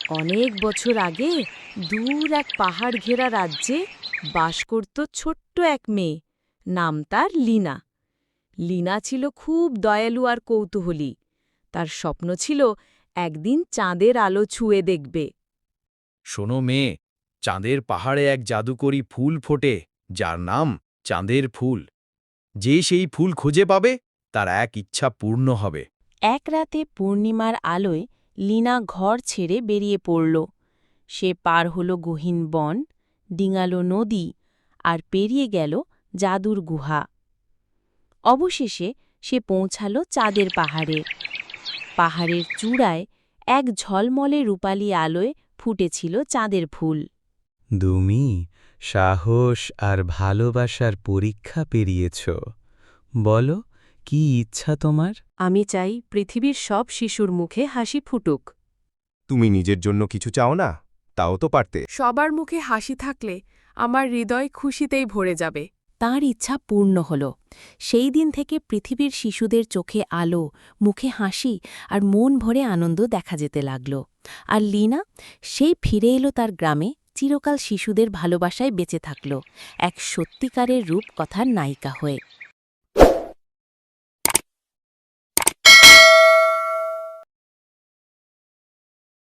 অনেক বছর আগে দূর এক পাহাড় ঘেরা রাজ্যে বাস করত ছোট্ট এক মেয়ে। নাম তার লীনা। লীনা ছিল খুব দয়ালু আর কৌতূহলী। তার স্বপ্ন ছিল একদিন চাঁদের আলো ছুঁয়ে দেখবে। শোনো মেয়ে, চাঁদের পাহাড়ে এক জাদুকরী ফুল ফোটে, যার নাম চাঁদের ফুল। যে সেই ফুল খুঁজে পাবে তার এক ইচ্ছা পূর্ণ হবে। এক রাতে পূর্ণিমার আলোয় লীনা ঘর ছেড়ে বেরিয়ে পড়ল। সে পার হল গহীন বন, ডিঙালো নদী আর পেরিয়ে গেল জাদুর গুহা। অবশেষে সে পৌঁছাল চাঁদের পাহাড়ে। পাহাড়ের চূড়ায় এক ঝলমলে রূপালী আলোয় ফুটেছিল চাঁদের ফুল। তুমি সাহস আর ভালোবাসার পরীক্ষা পেরিয়েছ। বলো, কি ইচ্ছা তোমার? আমি চাই পৃথিবীর সব শিশুর মুখে হাসি ফুটুক। তুমি নিজের জন্য কিছু চাও না? তাও তো পারতে। সবার মুখে হাসি থাকলে আমার হৃদয় খুশিতেই ভরে যাবে। তাঁর ইচ্ছা পূর্ণ হল। সেই দিন থেকে পৃথিবীর শিশুদের চোখে আলো, মুখে হাসি আর মন ভরে আনন্দ দেখা যেতে লাগল। আর লীনা সেই ফিরে এলো তার গ্রামে, চিরকাল শিশুদের ভালোবাসায় বেঁচে থাকল, এক সত্যিকারের রূপকথার নায়িকা হয়ে।